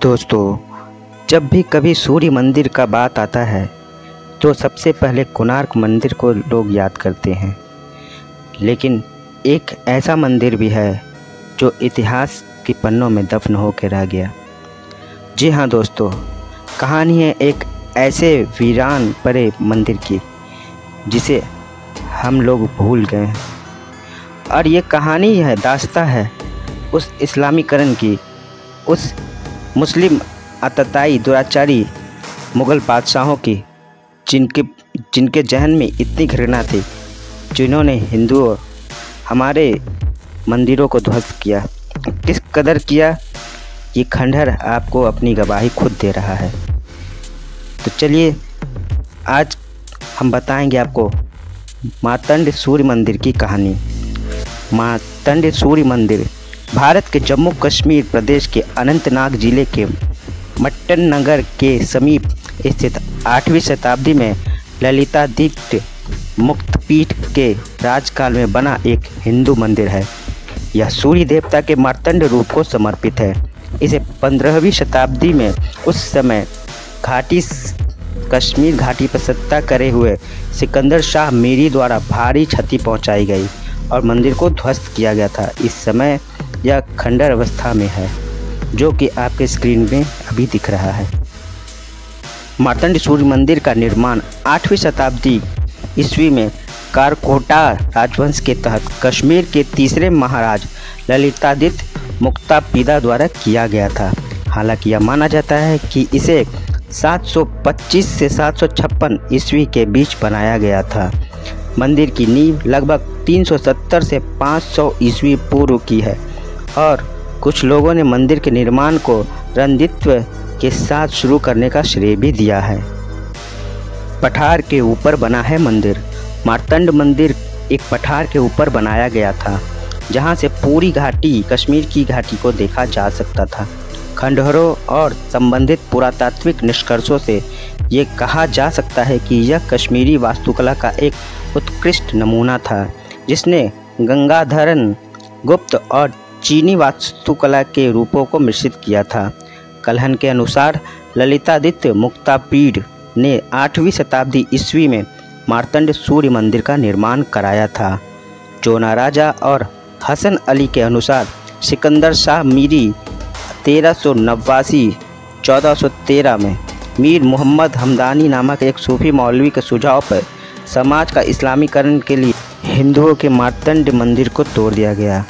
दोस्तों, जब भी कभी सूर्य मंदिर का बात आता है तो सबसे पहले कोणार्क मंदिर को लोग याद करते हैं। लेकिन एक ऐसा मंदिर भी है जो इतिहास के पन्नों में दफन होकर रह गया। जी हाँ दोस्तों, कहानी है एक ऐसे वीरान पड़े मंदिर की जिसे हम लोग भूल गए हैं। और ये कहानी है, दास्तां है उस इस्लामीकरण की, उस मुस्लिम आतताई दुराचारी मुग़ल बादशाहों की जिनके जहन में इतनी घृणा थी, जिन्होंने हिंदुओं हमारे मंदिरों को ध्वस्त किया। किस कदर किया, ये खंडहर आपको अपनी गवाही खुद दे रहा है। तो चलिए आज हम बताएंगे आपको मार्तंड सूर्य मंदिर की कहानी। मार्तंड सूर्य मंदिर भारत के जम्मू कश्मीर प्रदेश के अनंतनाग जिले के मट्टन नगर के समीप स्थित 8वीं शताब्दी में ललितादित्य मुक्तपीठ के राजकाल में बना एक हिंदू मंदिर है। यह सूर्य देवता के मार्तंड रूप को समर्पित है। इसे 15वीं शताब्दी में उस समय कश्मीर घाटी पर सत्ता करे हुए सिकंदर शाह मीरी द्वारा भारी क्षति पहुंचाई गई और मंदिर को ध्वस्त किया गया था। इस समय यह खंडर अवस्था में है, जो कि आपके स्क्रीन में अभी दिख रहा है। मार्तंड सूर्य मंदिर का निर्माण 8वीं शताब्दी ईस्वी में कारकोटा राजवंश के तहत कश्मीर के तीसरे महाराज ललितादित्य मुक्तापिदा द्वारा किया गया था। हालांकि यह माना जाता है कि इसे 725 से 756 ईस्वी के बीच बनाया गया था। मंदिर की नींव लगभग 370 से 500 ईस्वी पूर्व की है और कुछ लोगों ने मंदिर के निर्माण को रणदित्व के साथ शुरू करने का श्रेय भी दिया है। पठार के ऊपर बना है मंदिर। मार्तंड मंदिर एक पठार के ऊपर बनाया गया था, जहां से पूरी घाटी, कश्मीर की घाटी को देखा जा सकता था। खंडहरों और संबंधित पुरातात्विक निष्कर्षों से ये कहा जा सकता है कि यह कश्मीरी वास्तुकला का एक उत्कृष्ट नमूना था, जिसने गंगाधरन गुप्त और चीनी वास्तुकला के रूपों को मिश्रित किया था। कलहन के अनुसार ललितादित्य मुक्तापीड ने 8वीं शताब्दी ईस्वी में मार्तंड सूर्य मंदिर का निर्माण कराया था। चोना राजा और हसन अली के अनुसार सिकंदर शाह मीरी 1389-1413 में मीर मोहम्मद हमदानी नामक एक सूफी मौलवी के सुझाव पर समाज का इस्लामीकरण के लिए हिंदुओं के मार्तंड मंदिर को तोड़ दिया गया।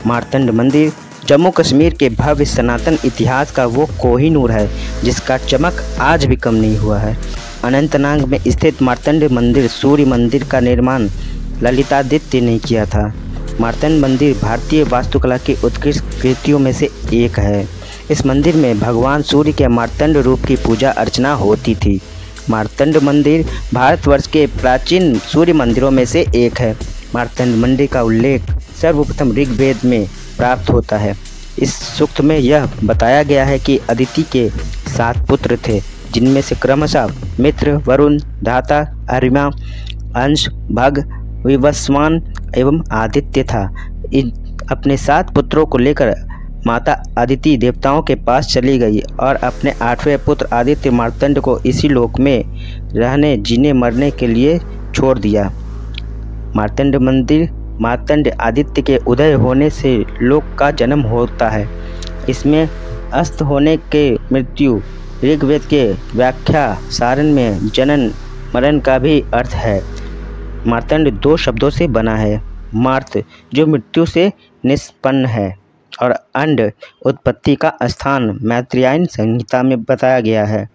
मार्तंड मंदिर जम्मू कश्मीर के भव्य सनातन इतिहास का वो कोहिनूर है जिसका चमक आज भी कम नहीं हुआ है। अनंतनाग में स्थित मार्तंड मंदिर सूर्य मंदिर का निर्माण ललितादित्य ने किया था। मार्तंड मंदिर भारतीय वास्तुकला की उत्कृष्ट कृतियों में से एक है। इस मंदिर में भगवान सूर्य के मार्तंड रूप की पूजा अर्चना होती थी। मार्तंड मंदिर भारतवर्ष के प्राचीन सूर्य मंदिरों में से एक है। मार्तंड मंदिर का उल्लेख सर्वप्रथम ऋग्वेद में प्राप्त होता है। इस सूक्त में यह बताया गया है कि अदिति के 7 पुत्र थे, जिनमें से क्रमशः मित्र, वरुण, धाता, अरिमा, अंश, भग, विवस्वान एवं आदित्य था। इन अपने 7 पुत्रों को लेकर माता अदिति देवताओं के पास चली गई और अपने 8वें पुत्र आदित्य मार्तंड को इसी लोक में रहने, जीने मरने के लिए छोड़ दिया। मार्तंड मंदिर मार्तंड आदित्य के उदय होने से लोक का जन्म होता है। इसमें अस्त होने के मृत्यु, ऋग्वेद के व्याख्या सारण में जनन मरण का भी अर्थ है। मार्तंड 2 शब्दों से बना है। मार्त जो मृत्यु से निष्पन्न है और अंड उत्पत्ति का स्थान मैत्रेयी संहिता में बताया गया है।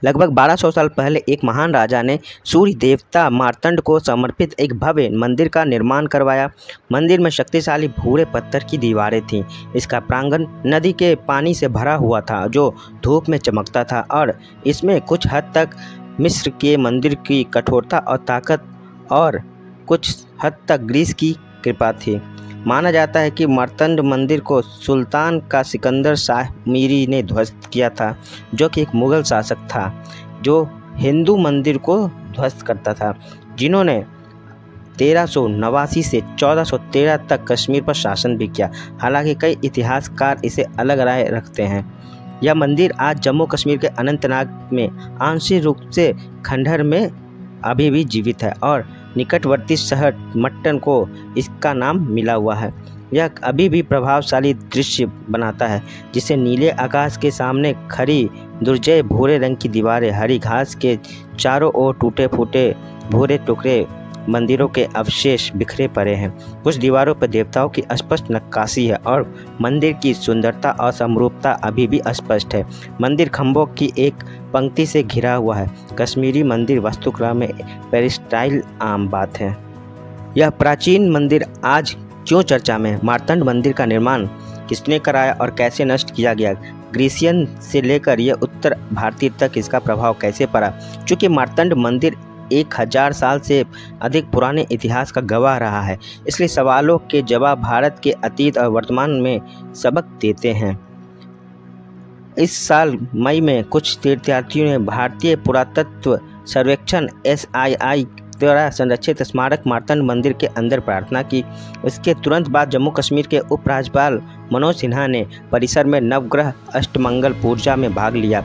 लगभग 1200 साल पहले एक महान राजा ने सूर्य देवता मार्तंड को समर्पित एक भव्य मंदिर का निर्माण करवाया। मंदिर में शक्तिशाली भूरे पत्थर की दीवारें थीं। इसका प्रांगण नदी के पानी से भरा हुआ था, जो धूप में चमकता था, और इसमें कुछ हद तक मिस्र के मंदिर की कठोरता और ताकत और कुछ हद तक ग्रीस की कृपा थी। माना जाता है कि मार्तंड मंदिर को सुल्तान का सिकंदर शाह मीरी ने ध्वस्त किया था, जो कि एक मुग़ल शासक था जो हिंदू मंदिर को ध्वस्त करता था, जिन्होंने 1389 से 1413 तक कश्मीर पर शासन भी किया। हालांकि कई इतिहासकार इसे अलग राय रखते हैं। यह मंदिर आज जम्मू कश्मीर के अनंतनाग में आंशिक रूप से खंडहर में अभी भी जीवित है और निकटवर्ती शहर मट्टन को इसका नाम मिला हुआ है। यह अभी भी प्रभावशाली दृश्य बनाता है, जिसे नीले आकाश के सामने खड़ी दुर्जय भूरे रंग की दीवारें, हरी घास के चारों ओर टूटे फूटे भूरे टुकड़े, मंदिरों के अवशेष बिखरे पड़े हैं। कुछ दीवारों पर देवताओं की स्पष्ट नक्काशी है और मंदिर की सुंदरता और समरूपता अभी भी स्पष्ट है। मंदिर खंभों की एक पंक्ति से घिरा हुआ है। कश्मीरी मंदिर वास्तुकला में पेरिस्टाइल आम बात है। यह प्राचीन मंदिर आज क्यों चर्चा में? मार्तंड मंदिर का निर्माण किसने कराया और कैसे नष्ट किया गया? ग्रीसियन से लेकर यह उत्तर भारतीय तक इसका प्रभाव कैसे पड़ा? चूँकि मार्तंड मंदिर 1000 साल से अधिक पुराने इतिहास का गवाह रहा है, इसलिए सवालों के जवाब भारत के अतीत और वर्तमान में सबक देते हैं। इस साल मई में कुछ तीर्थयात्रियों ने भारतीय पुरातत्व सर्वेक्षण SII द्वारा संरक्षित स्मारक मार्तंड मंदिर के अंदर प्रार्थना की। इसके तुरंत बाद जम्मू कश्मीर के उपराज्यपाल मनोज सिन्हा ने परिसर में नवग्रह अष्टमंगल पूजा में भाग लिया।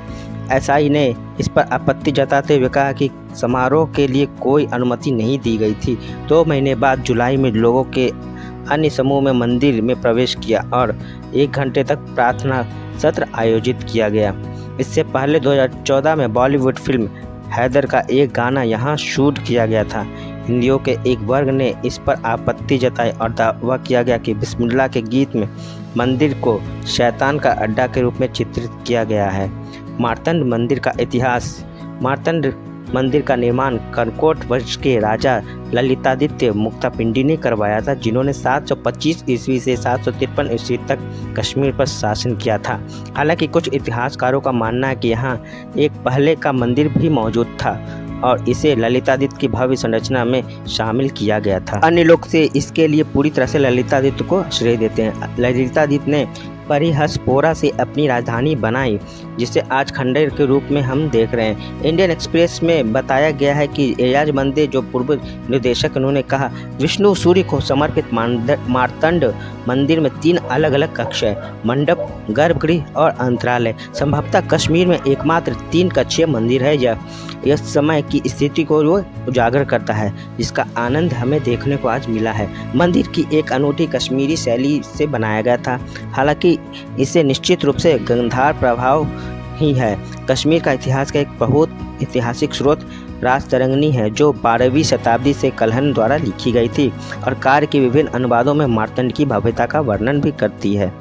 SI ने इस पर आपत्ति जताते हुए कहा कि समारोह के लिए कोई अनुमति नहीं दी गई थी। 2 महीने बाद जुलाई में लोगों के अन्य समूह में मंदिर में प्रवेश किया और 1 घंटे तक प्रार्थना सत्र आयोजित किया गया। इससे पहले 2014 में बॉलीवुड फिल्म हैदर का एक गाना यहाँ शूट किया गया था। हिंदियों के एक वर्ग ने इस पर आपत्ति जताई और दावा किया गया कि बिस्मिल्लाह के गीत में मंदिर को शैतान का अड्डा के रूप में चित्रित किया गया है। मार्तंड मंदिर का इतिहास। मार्तंड मंदिर का निर्माण कर्कोट वंश के राजा ललितादित्य मुक्तापिंडी ने करवाया था, जिन्होंने 725 ईस्वी से 753 ईस्वी तक कश्मीर पर शासन किया था। हालांकि कुछ इतिहासकारों का मानना है कि यहाँ एक पहले का मंदिर भी मौजूद था और इसे ललितादित्य की भव्य संरचना में शामिल किया गया था। अन्य लोग से इसके लिए पूरी तरह से ललितादित्य को श्रेय देते हैं। ललितादित्य ने परिहसपोरा से अपनी राजधानी बनाई, जिसे आज खंडहर के रूप में हम देख रहे हैं। इंडियन एक्सप्रेस में बताया गया है कि एजाज मंदिर जो पूर्व निर्देशक उन्होंने कहा, विष्णु सूर्य को समर्पित मार्तंड मंदिर में 3 अलग अलग कक्ष है, मंडप, गर्भगृह और अंतरालय। संभवतः कश्मीर में एकमात्र 3 कक्षीय मंदिर है। यह समय की स्थिति को उजागर करता है, जिसका आनंद हमें देखने को आज मिला है। मंदिर की एक अनूठी कश्मीरी शैली से बनाया गया था। हालांकि इसे निश्चित रूप से गंधार प्रभाव ही है। कश्मीर का इतिहास का एक बहुत ऐतिहासिक स्रोत राजतरंगिणी है, जो 12वीं शताब्दी से कल्हण द्वारा लिखी गई थी और कार्य के विभिन्न अनुवादों में मार्तंड की भव्यता का वर्णन भी करती है।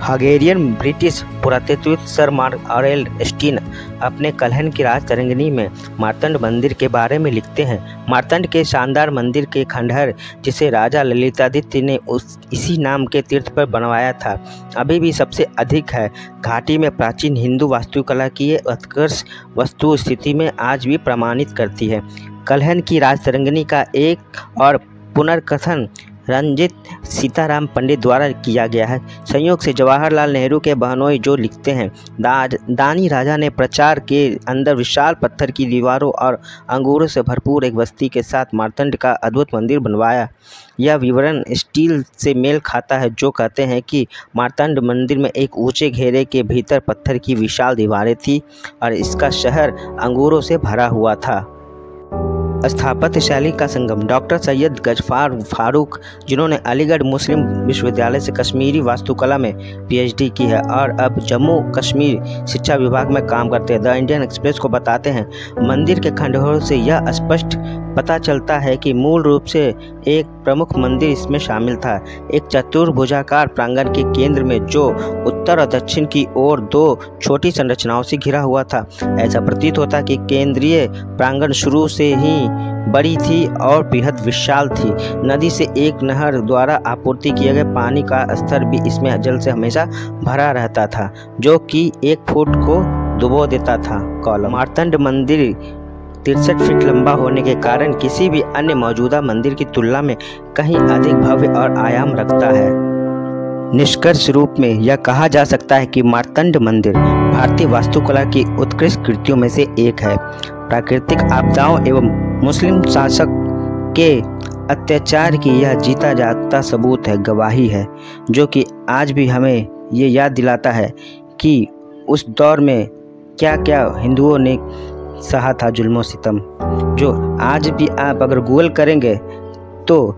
हंगेरियन ब्रिटिश पुरातत्वविद सर मार्क ऑरेल स्टीन अपने कल्हण की राजतरंगिणी में मार्तंड मंदिर के बारे में लिखते हैं। मार्तंड के शानदार मंदिर के खंडहर, जिसे राजा ललितादित्य ने इसी नाम के तीर्थ पर बनवाया था, अभी भी सबसे अधिक है। घाटी में प्राचीन हिंदू वास्तुकला की ये उत्कृष्ट वस्तु स्थिति में आज भी प्रमाणित करती है। कल्हण की राजतरंगिणी का एक और पुनर्कथन रंजित सीताराम पंडित द्वारा किया गया है। संयोग से जवाहरलाल नेहरू के बहनोई जो लिखते हैं, दानी राजा ने प्रचार के अंदर विशाल पत्थर की दीवारों और अंगूरों से भरपूर एक बस्ती के साथ मार्तंड का अद्भुत मंदिर बनवाया। यह विवरण स्टील से मेल खाता है, जो कहते हैं कि मार्तंड मंदिर में एक ऊंचे घेरे के भीतर पत्थर की विशाल दीवारें थी और इसका शहर अंगूरों से भरा हुआ था। स्थापत्य शैली का संगम। डॉक्टर सैयद गजफार फारूक, जिन्होंने अलीगढ़ मुस्लिम विश्वविद्यालय से कश्मीरी वास्तुकला में PhD की है और अब जम्मू कश्मीर शिक्षा विभाग में काम करते हैं, द इंडियन एक्सप्रेस को बताते हैं, मंदिर के खंडहरों से यह स्पष्ट पता चलता है कि मूल रूप से एक प्रमुख मंदिर इसमें शामिल था। एक चतुर्भुजाकार प्रांगण के केंद्र में, जो उत्तर और दक्षिण की ओर 2 छोटी संरचनाओं से घिरा हुआ था। ऐसा प्रतीत होता कि केंद्रीय प्रांगण शुरू से ही बड़ी थी और बेहद विशाल थी। नदी से एक नहर द्वारा आपूर्ति किए गए पानी का स्तर भी इसमें जल से हमेशा भरा रहता था, जो कि 1 फुट को डुबो देता था। कॉलम। मार्तंड मंदिर 63 फीट लंबा होने के कारण किसी भी अन्य मौजूदा मंदिर की तुलना में कहीं अधिक भव्य और आयाम रखता है। निष्कर्ष रूप में यह कहा जा सकता है कि मार्तंड मंदिर भारतीय वास्तुकला की उत्कृष्ट कृतियों में से एक है। प्राकृतिक आपदाओं एवं मुस्लिम शासक के अत्याचार की यह जीता जागता सबूत है, गवाही है, जो कि आज भी हमें ये याद दिलाता है कि उस दौर में क्या क्या हिंदुओं ने सहा था जुल्म सितम, जो आज भी आप अगर गूगल करेंगे तो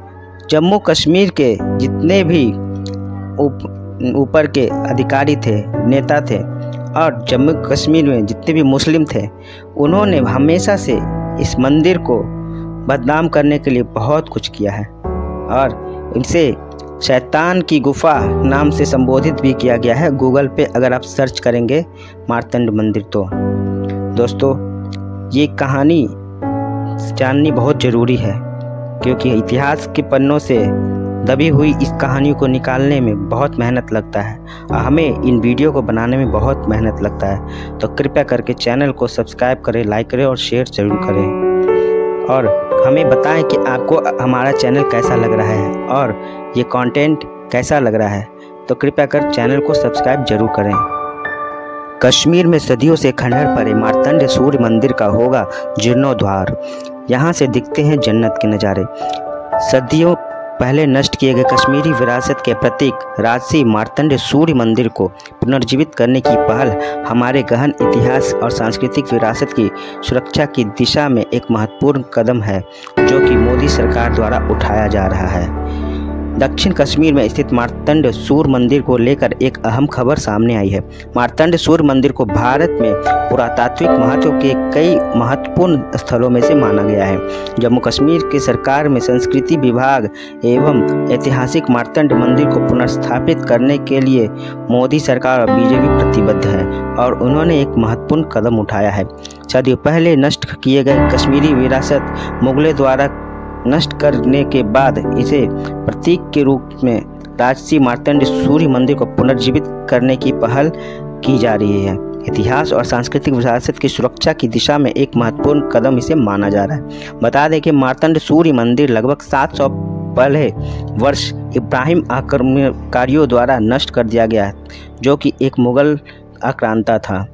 जम्मू कश्मीर के जितने भी ऊपर के अधिकारी थे, नेता थे, और जम्मू कश्मीर में जितने भी मुस्लिम थे, उन्होंने हमेशा से इस मंदिर को बदनाम करने के लिए बहुत कुछ किया है और इनसे शैतान की गुफा नाम से संबोधित भी किया गया है। गूगल पे अगर आप सर्च करेंगे मार्तंड मंदिर तो दोस्तों ये कहानी जाननी बहुत ज़रूरी है, क्योंकि इतिहास के पन्नों से दबी हुई इस कहानी को निकालने में बहुत मेहनत लगता है और हमें इन वीडियो को बनाने में बहुत मेहनत लगता है। तो कृपया करके चैनल को सब्सक्राइब करें, लाइक करें और शेयर ज़रूर करें और हमें बताएं कि आपको हमारा चैनल कैसा लग रहा है और ये कंटेंट कैसा लग रहा है। तो कृपया कर चैनल को सब्सक्राइब जरूर करें। कश्मीर में सदियों से खंडहर पड़े मार्तंड सूर्य मंदिर का होगा जीर्णोद्धार। यहाँ से दिखते हैं जन्नत के नज़ारे। सदियों पहले नष्ट किए गए कश्मीरी विरासत के प्रतीक राजसी मार्तंड सूर्य मंदिर को पुनर्जीवित करने की पहल हमारे गहन इतिहास और सांस्कृतिक विरासत की सुरक्षा की दिशा में एक महत्वपूर्ण कदम है, जो कि मोदी सरकार द्वारा उठाया जा रहा है। दक्षिण कश्मीर में स्थित मार्तंड सूर्य मंदिर को लेकर एक अहम खबर सामने आई है। मार्तंड सूर्य मंदिर को भारत में पुरातात्विक महत्व के कई महत्वपूर्ण स्थलों में से माना गया है। जम्मू कश्मीर की सरकार में संस्कृति विभाग एवं ऐतिहासिक मार्तंड मंदिर को पुनर्स्थापित करने के लिए मोदी सरकार और बीजेपी प्रतिबद्ध है और उन्होंने एक महत्वपूर्ण कदम उठाया है। सदियों पहले नष्ट किए गए कश्मीरी विरासत मुगलों द्वारा नष्ट करने के बाद इसे प्रतीक के रूप में राजसी मार्तंड सूर्य मंदिर को पुनर्जीवित करने की पहल की जा रही है। इतिहास और सांस्कृतिक विरासत की सुरक्षा की दिशा में एक महत्वपूर्ण कदम इसे माना जा रहा है। बता दें कि मार्तंड सूर्य मंदिर लगभग 700 पहले वर्ष इब्राहिम आक्रमणकारियों द्वारा नष्ट कर दिया गया है, जो कि एक मुगल आक्रांता था।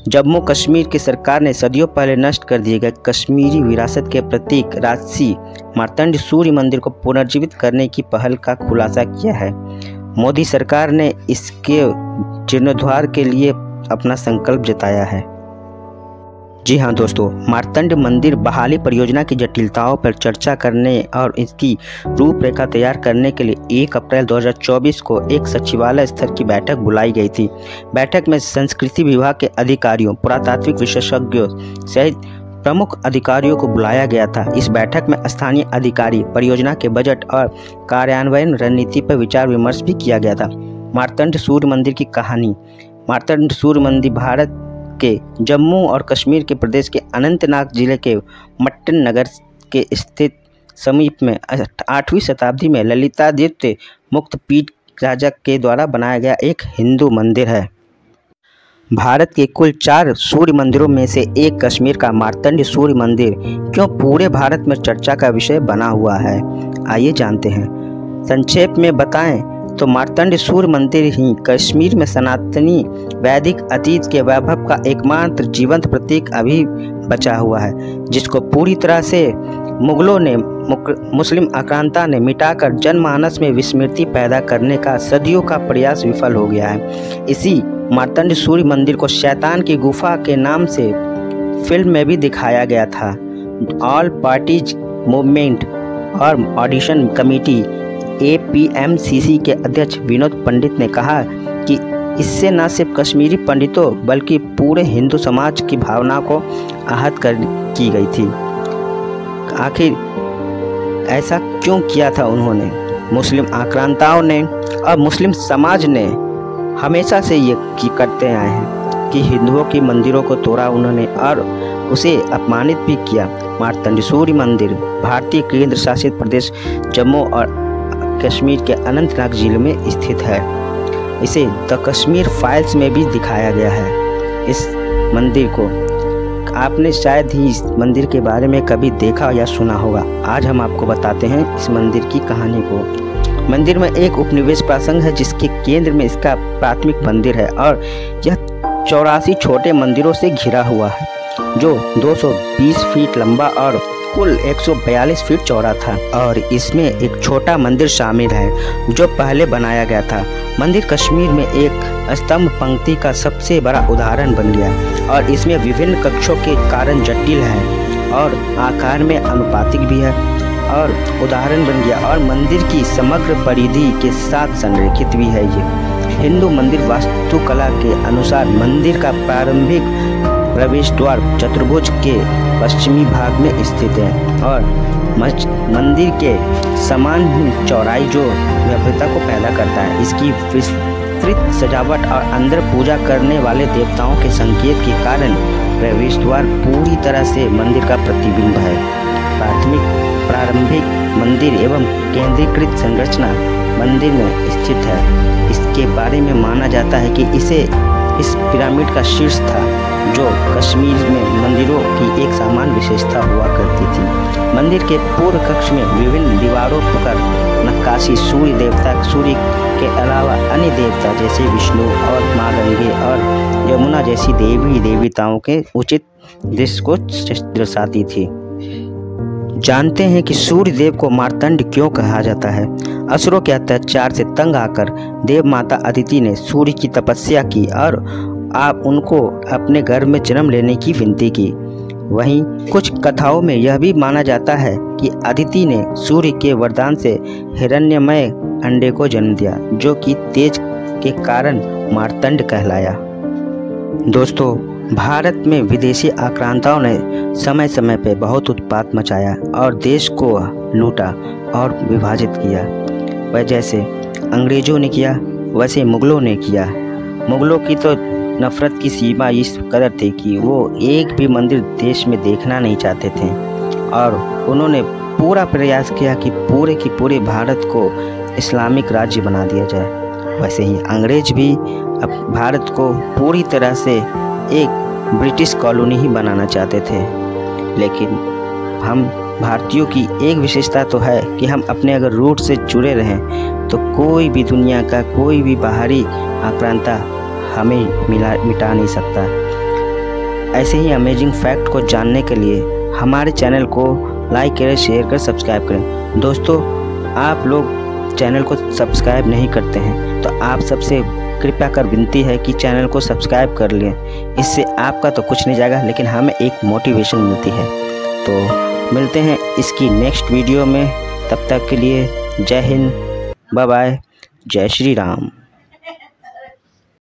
जम्मू कश्मीर की सरकार ने सदियों पहले नष्ट कर दिए गए कश्मीरी विरासत के प्रतीक राजसी मार्तंड सूर्य मंदिर को पुनर्जीवित करने की पहल का खुलासा किया है। मोदी सरकार ने इसके जीर्णोद्धार के लिए अपना संकल्प जताया है। जी हाँ दोस्तों, मार्तंड मंदिर बहाली परियोजना की जटिलताओं पर चर्चा करने और इसकी रूपरेखा तैयार करने के लिए 1 अप्रैल 2024 को एक सचिवालय स्तर की बैठक बुलाई गई थी। बैठक में संस्कृति विभाग के अधिकारियों, पुरातात्विक विशेषज्ञों सहित प्रमुख अधिकारियों को बुलाया गया था। इस बैठक में स्थानीय अधिकारी, परियोजना के बजट और कार्यान्वयन रणनीति पर विचार विमर्श भी किया गया था। मार्तंड सूर्य मंदिर की कहानी। मार्तंड सूर्य मंदिर भारत के जम्मू और कश्मीर के प्रदेश के अनंतनाग जिले के मट्टन नगर के स्थित समीप में 8वीं शताब्दी में ललितादित्य मुक्तपीठ राजा के द्वारा बनाया गया एक हिंदू मंदिर है। भारत के कुल 4 सूर्य मंदिरों में से एक कश्मीर का मार्तंड सूर्य मंदिर क्यों पूरे भारत में चर्चा का विषय बना हुआ है, आइए जानते हैं। संक्षेप में बताएं तो मार्तंड सूर्य मंदिर ही कश्मीर में सनातनी वैदिक अतीत के वैभव का एकमात्र जीवंत प्रतीक अभी बचा हुआ है, जिसको पूरी तरह से मुगलों ने मुस्लिम आक्रांता ने मिटाकर जनमानस में विस्मृति पैदा करने का सदियों का प्रयास विफल हो गया है। इसी मार्तंड सूर्य मंदिर को शैतान की गुफा के नाम से फिल्म में भी दिखाया गया था। ऑल पार्टीज मूवमेंट और ऑडिशन कमेटी APMCC के अध्यक्ष विनोद पंडित ने कहा कि इससे न सिर्फ कश्मीरी पंडितों बल्कि पूरे हिंदू समाज की भावना को आहत की गई थी। आखिर ऐसा क्यों किया था उन्होंने? मुस्लिम आक्रांताओं ने और मुस्लिम समाज ने हमेशा से ये करते आए हैं कि हिंदुओं के मंदिरों को तोड़ा उन्होंने और उसे अपमानित भी किया। मार्तंड सूर्य मंदिर भारतीय केंद्र शासित प्रदेश जम्मू और कश्मीर के अनंतनाग जिले में स्थित है। इसे द कश्मीर फाइल्स में भी दिखाया गया है। इस मंदिर को आपने शायद ही इस मंदिर के बारे में कभी देखा या सुना होगा। आज हम आपको बताते हैं इस मंदिर की कहानी को। मंदिर में एक उपनिवेश प्रसंग है जिसके केंद्र में इसका प्राथमिक मंदिर है और यह 84 छोटे मंदिरों से घिरा हुआ है, जो 220 फीट लंबा और कुल 142 फीट चौड़ा था और इसमें एक छोटा मंदिर शामिल है जो पहले बनाया गया था। मंदिर कश्मीर में एक स्तंभ पंक्ति का सबसे बड़ा उदाहरण बन गया और इसमें विभिन्न कक्षों के कारण जटिल है और आकार में अनुपातिक भी है और उदाहरण बन गया और मंदिर की समग्र परिधि के साथ संरेखित भी है। ये हिंदू मंदिर वास्तुकला के अनुसार मंदिर का प्रारंभिक प्रवेश द्वार चतुर्भुज के पश्चिमी भाग में स्थित है और मंदिर के समान ही चौड़ाई जो भव्यता को पैदा करता है। इसकी विस्तृत सजावट और अंदर पूजा करने वाले देवताओं के संकेत के कारण प्रवेश द्वार पूरी तरह से मंदिर का प्रतिबिंब है। प्रारंभिक मंदिर एवं केंद्रीकृत संरचना मंदिर में स्थित है। इसके बारे में माना जाता है कि इस पिरामिड का शीर्ष था जो कश्मीर में मंदिरों की एक सामान्य विशेषता हुआ करती थी। मंदिर के पूर्व कक्ष में विभिन्न दीवारों पर नक्काशी सूर्य के अलावा अन्य देवता जैसे विष्णु और माँ गंगे और यमुना जैसी देवताओं के उचित दृश्य को दर्शाती थी। जानते हैं कि सूर्य देव को मार्तंड क्यों कहा जाता है। असुरों के अत्याचार से तंग आकर देव माता अदिति ने सूर्य की तपस्या की और उनको अपने घर में जन्म लेने की विनती की। वहीं कुछ कथाओं में यह भी माना जाता है कि अदिति ने सूर्य के वरदान से हिरण्यमय अंडे को जन्म दिया जो कि तेज के कारण मार्तंड कहलाया। दोस्तों, भारत में विदेशी आक्रांताओं ने समय समय पर बहुत उत्पात मचाया और देश को लूटा और विभाजित किया। वह जैसे अंग्रेजों ने किया वैसे मुगलों ने किया। मुगलों की तो नफरत की सीमा इस कदर थी कि वो एक भी मंदिर देश में देखना नहीं चाहते थे और उन्होंने पूरा प्रयास किया कि पूरे की पूरे भारत को इस्लामिक राज्य बना दिया जाए। वैसे ही अंग्रेज भी अब भारत को पूरी तरह से एक ब्रिटिश कॉलोनी ही बनाना चाहते थे। लेकिन हम भारतीयों की एक विशेषता तो है कि हम अपने अगर रूट से जुड़े रहें तो कोई भी दुनिया का कोई भी बाहरी आक्रांता हमें मिटा नहीं सकता। ऐसे ही अमेजिंग फैक्ट को जानने के लिए हमारे चैनल को लाइक करें, शेयर करें, सब्सक्राइब करें। दोस्तों, आप लोग चैनल को सब्सक्राइब नहीं करते हैं तो आप सबसे कृपया कर विनती है कि चैनल को सब्सक्राइब कर लें। इससे आपका तो कुछ नहीं जाएगा लेकिन हमें एक मोटिवेशन मिलती है। तो मिलते हैं इसकी नेक्स्ट वीडियो में। तब तक के लिए जय हिंद, बाय बाय, जय श्री राम।